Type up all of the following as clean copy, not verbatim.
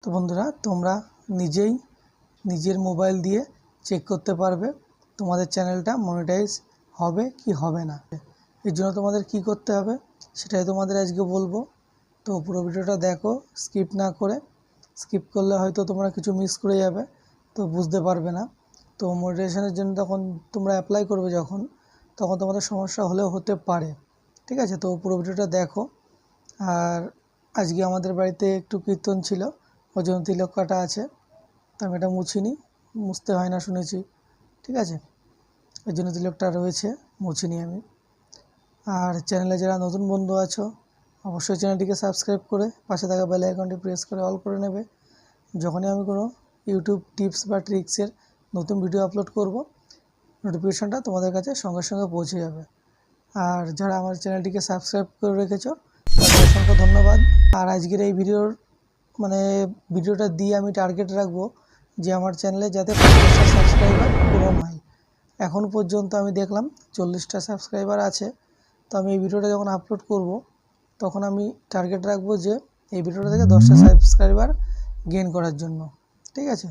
তো বন্ধুরা তোমরা নিজেই নিজের মোবাইল দিয়ে চেক করতে পারবে তোমাদের চ্যানেলটা মনিটাইজ হবে কি হবে না। এর জন্য তোমাদের কি করতে হবে সেটাই তোমাদের আজকে বলবো। তো পুরো ভিডিওটা দেখো, স্কিপ না করে। স্কিপ করলে হয়তো তোমরা কিছু মিস করে যাবে, তো বুঝতে পারবে না। তো মনিটাইজেশনের জন্য তখন তোমরা অ্যাপ্লাই করবে তখন তোমাদের সমস্যা হলেও হতে পারে, ঠিক আছে। তো পুরো ভিডিওটা দেখো। আর আজকে আমাদের বাড়িতে একটু কীর্তন ছিল, ওই জন্য তিলক কাটা আছে, তো আমি এটা মুছিনি, মুছতে হয় না শুনেছি, ঠিক আছে। ওই জন্য তিলকটা রয়েছে, মুছিনি আমি। আর চ্যানেলে যারা নতুন বন্ধু আছো অবশ্যই চ্যানেলটিকে সাবস্ক্রাইব করে পাশে থাকা বেল আইকনটি প্রেস করে অল করে নেবে। যখনই আমি কোনো ইউটিউব টিপস বা ট্রিক্সের নতুন ভিডিও আপলোড করব, নোটিফিকেশনটা তোমাদের কাছে সঙ্গে সঙ্গে পৌঁছে যাবে। আর যারা আমার চ্যানেলটিকে সাবস্ক্রাইব করে রেখেছো তাদের অসংখ্য ধন্যবাদ। আর আজকের এই ভিডিওটা দিয়ে আমি টার্গেট রাখবো যে আমার চ্যানেলে যাতে 50টা সাবস্ক্রাইবার পূরণ হয়। এখন পর্যন্ত আমি দেখলাম 40টা সাবস্ক্রাইবার আছে। তো আমি এই ভিডিওটা যখন আপলোড করব তখন আমি টার্গেট রাখবো যে এই ভিডিওটা থেকে 10টা সাবস্ক্রাইবার গেইন করার জন্য, ঠিক আছে।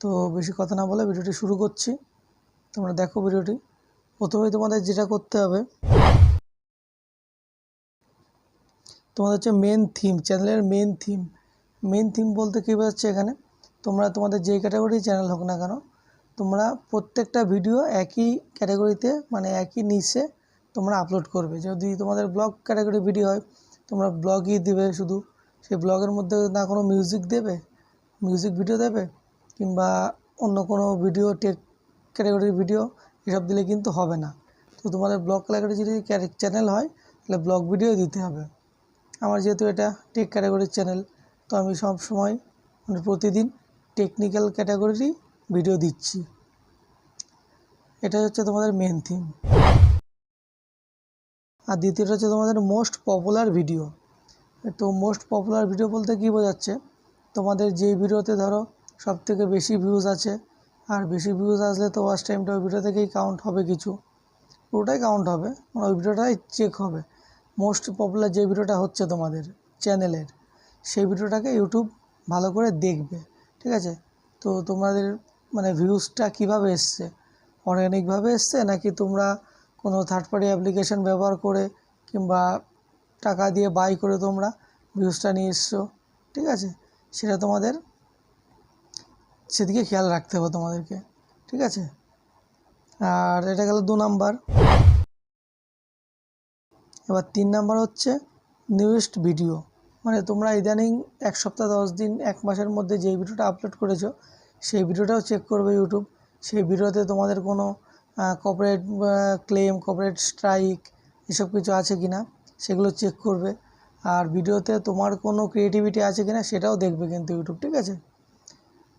তো বেশি কথা না বলে ভিডিওটি শুরু করছি, তোমরা দেখো ভিডিওটি। প্রথমেই তোমাদের যেটা করতে হবে, তোমাদের হচ্ছে মেন থিম, চ্যানেলের মেন থিম বলতে কী বোঝাচ্ছে এখানে, তোমরা তোমাদের যেই ক্যাটাগরি চ্যানেল হোক না কেন, তোমরা প্রত্যেকটা ভিডিও একই ক্যাটাগরিতে মানে একই নিচে তোমরা আপলোড করবে। যদি তোমাদের ব্লগ ক্যাটাগরি ভিডিও হয় তোমরা ব্লগই দেবে শুধু, সেই ব্লগের মধ্যে না কোনো মিউজিক ভিডিও দেবে কিংবা অন্য কোনো ভিডিও টেক ক্যাটাগরির ভিডিও, এসব দিলে কিন্তু হবে না। তো তোমাদের ব্লগ ক্যাটাগরি যদি চ্যানেল হয় তাহলে ব্লগ ভিডিও দিতে হবে। আমার যেহেতু এটা টেক ক্যাটাগরির চ্যানেল, তো আমি সব সময় মানে প্রতিদিন টেকনিক্যাল ক্যাটাগরিরই ভিডিও দিচ্ছি। এটা হচ্ছে তোমাদের মেন থিম। আর দ্বিতীয়টা হচ্ছে তোমাদের মোস্ট পপুলার ভিডিও। তো মোস্ট পপুলার ভিডিও বলতে কী বোঝাচ্ছে, তোমাদের যেই ভিডিওতে ধরো সবথেকে বেশি ভিউজ আছে, আর বেশি ভিউজ আসলে তো ওয়াচ টাইমটা ওই ভিডিও থেকেই কাউন্ট হবে, কিছু পুরোটাই কাউন্ট হবে, মানে ওই ভিডিওটাই চেক হবে। মোস্ট পপুলার যে ভিডিওটা হচ্ছে তোমাদের চ্যানেলের, সেই ভিডিওটাকে ইউটিউব ভালো করে দেখবে, ঠিক আছে। তো তোমাদের মানে ভিউজটা কীভাবে এসছে, অর্গ্যানিকভাবে এসছে নাকি তোমরা কোনো থার্ড পার্টি অ্যাপ্লিকেশন ব্যবহার করে কিংবা টাকা দিয়ে বাই করে তোমরা ভিউজটা নিয়ে এসছো, ঠিক আছে। সেটা তোমাদের সেদিকে খেয়াল রাখতে হবে তোমাদেরকে, ঠিক আছে। আর এটা গেল 2 নাম্বার। এবার 3 নাম্বার হচ্ছে নিউয়েস্ট ভিডিও, মানে তোমরা ইদানিং 1 সপ্তাহ 10 দিন 1 মাসের মধ্যে যেই ভিডিওটা আপলোড করেছো সেই ভিডিওটাও চেক করবে ইউটিউব। সেই ভিডিওতে তোমাদের কোনো কপিরাইট ক্লেম, কপিরাইট স্ট্রাইক এসব কিছু আছে কি না সেগুলো চেক করবে। আর ভিডিওতে তোমার কোনো ক্রিয়েটিভিটি আছে কি না সেটাও দেখবে কিন্তু ইউটিউব, ঠিক আছে।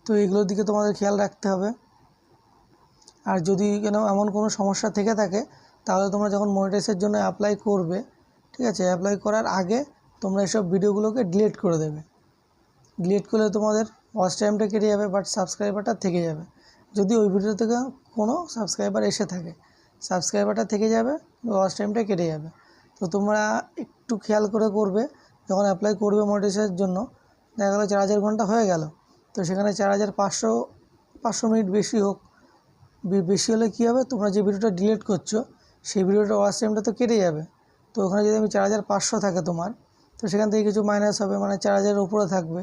তো এগুলোর দিকে তোমাদের খেয়াল রাখতে হবে। আর যদি এমন কোনো সমস্যা থেকে থাকে তাহলে তোমরা যখন মনিটাইজের জন্য অ্যাপ্লাই করবে, ঠিক আছে, অ্যাপ্লাই করার আগে তোমরা এসব ভিডিওগুলোকে ডিলিট করে দেবে। ডিলিট করলে তোমাদের ওয়াচ টাইমটা কেটে যাবে, বাট সাবস্ক্রাইবারটা থেকে যাবে। যদি ওই ভিডিও থেকে কোনো সাবস্ক্রাইবার এসে থাকে, সাবস্ক্রাইবারটা থেকে যাবে, ওয়াচ টাইমটা কেটে যাবে। তো তোমরা একটু খেয়াল করে করবে যখন অ্যাপ্লাই করবে মনিটাইজের জন্য। দেখা গেলো 4000 ঘন্টা হয়ে গেল, তো সেখানে 4500 মিনিট বেশি হোক, বেশি হলে কী হবে, তোমরা যে ভিডিওটা ডিলিট করছো সেই ভিডিওটা ওয়াচ টাইমটা তো কেটে যাবে। তো ওখানে যদি 4500 থাকে তোমার, তো সেখান থেকে কিছু মাইনাস হবে, মানে 4000-এর উপরে থাকবে।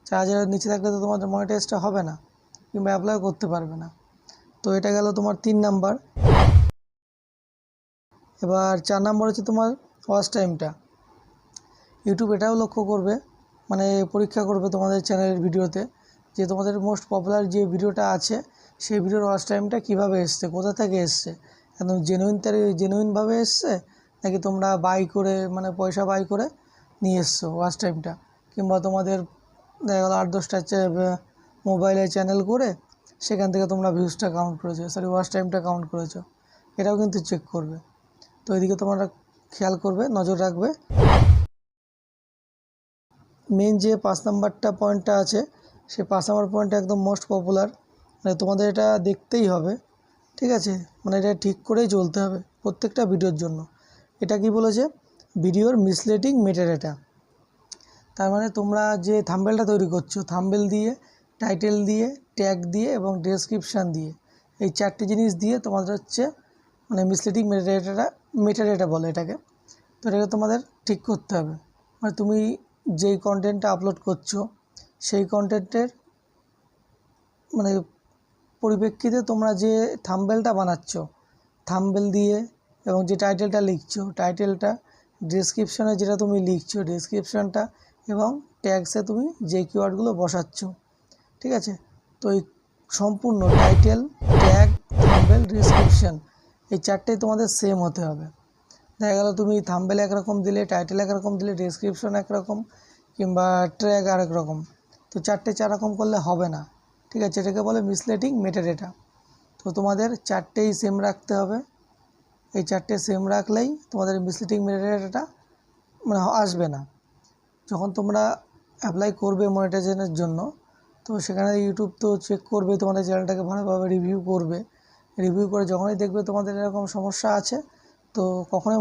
4000-এর নিচে থাকলে তো তোমাদের মনিটাইজটা হবে না কিংবা অ্যাপ্লাই করতে পারবে না। তো এটা গেল তোমার 3 নাম্বার। এবার 4 নাম্বার হচ্ছে তোমার ওয়াচ টাইমটা। ইউটিউব এটাও লক্ষ্য করবে, মানে পরীক্ষা করবে তোমাদের চ্যানেলের ভিডিওতে যে তোমাদের মোস্ট পপুলার যে ভিডিওটা আছে সেই ভিডিওর ওয়াচ টাইমটা কীভাবে এসছে, কোথা থেকে এসছে, একদম জেনুইনভাবে এসছে নাকি তোমরা বাই করে মানে পয়সা বাই করে নিয়ে এসছো ওয়াচ টাইমটা, কিংবা তোমাদের দেখা গেলো 8-10টা মোবাইলে চ্যানেল করে সেখান থেকে তোমরা ভিউজটা কাউন্ট করেছো, ওয়াচ টাইমটা কাউন্ট করেছো, এটাও কিন্তু চেক করবে। তো এদিকে তোমরা খেয়াল করবে, নজর রাখবে। মেন যে 5 নাম্বারটা পয়েন্টটা আছে সেই 5 নাম্বার পয়েন্টটা একদম মোস্ট পপুলার, মানে তোমাদের এটা দেখতেই হবে, ঠিক আছে। মানে এটা ঠিক করেই চলতে হবে প্রত্যেকটা ভিডিওর জন্য। এটা কি বলেছে, ভিডিওর মিসলিডিং মেটাডাটা। তার মানে তোমরা যে থাম্বনেলটা তৈরি করছো, থাম্বনেল দিয়ে, টাইটেল দিয়ে, ট্যাগ দিয়ে এবং ডেসক্রিপশান দিয়ে, এই 4টে জিনিস দিয়ে তোমাদের হচ্ছে মানে মিসলিডিং মেটাডেটা বলে এটাকে। তো এটাকে তোমাদের ঠিক করতে হবে। মানে তুমি যেই কন্টেন্টটা আপলোড করছো সেই কন্টেন্টের মানে পরিপ্রেক্ষিতে তোমরা যে থাম্বনেলটা বানাচ্ছ, থাম্বনেল দিয়ে এবং যে টাইটেলটা লিখছো, টাইটেলটা, ডেসক্রিপশানে যেটা তুমি লিখছো ডেসক্রিপশানটা এবং ট্যাগসে তুমি যে কিওয়ার্ডগুলো বসাচ্ছ, ঠিক আছে? তো এই সম্পূর্ণ টাইটেল, ট্যাগ, থাম্বনেল, ডেসক্রিপশান এই 4টেই তোমাদের সেম হতে হবে। দেখা গেল তুমি থাম্বনেল একরকম দিলে, টাইটেল একরকম দিলে, ডেসক্রিপশন একরকম, কিংবা ট্যাগ আরেক রকম। তো 4টে 4 রকম করলে হবে না, ঠিক আছে? এটাকে বলে মিসলিডিং মেটাডেটা। তো তোমাদের 4টেই সেম রাখতে হবে। এই 4টে সেম রাখলেই তোমাদের মিসলিডিং মেটাডেটাটা মানে আসবে না। যখন তোমরা অ্যাপ্লাই করবে মনিটাইজেশনের জন্য, তো সেখানে ইউটিউব তো চেক করবে, তোমাদের চ্যানেলটাকে ভালোভাবে রিভিউ করবে। রিভিউ করে যখনই দেখবে তোমাদের এরকম সমস্যা আছে, তো কখনোই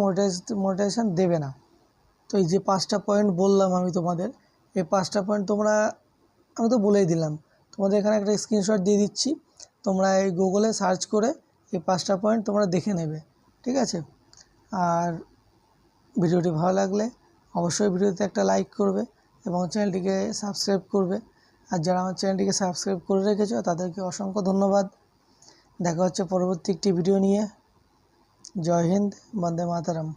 মনিটাইজেশন দেবে না। তো এই যে 5টা পয়েন্ট বললাম আমি তোমাদের, এই 5টা পয়েন্ট তোমরা, আমি তো বলেই দিলাম, তোমাদের এখানে একটা স্ক্রিনশট দিয়ে দিচ্ছি, তোমরা এই গুগলে সার্চ করে এই 5টা পয়েন্ট তোমরা দেখে নেবে, ঠিক আছে? আর ভিডিওটি ভালো লাগলে অবশ্যই ভিডিওতে একটা লাইক করবে এবং চ্যানেলটিকে সাবস্ক্রাইব করবে। আর যারা আমার চ্যানেলটিকে সাবস্ক্রাইব করে রেখেছো তাদেরকে অসংখ্য ধন্যবাদ। দেখা হচ্ছে পরবর্তী একটি ভিডিও নিয়ে। জয় হিন্দ, বন্দে মাতরম।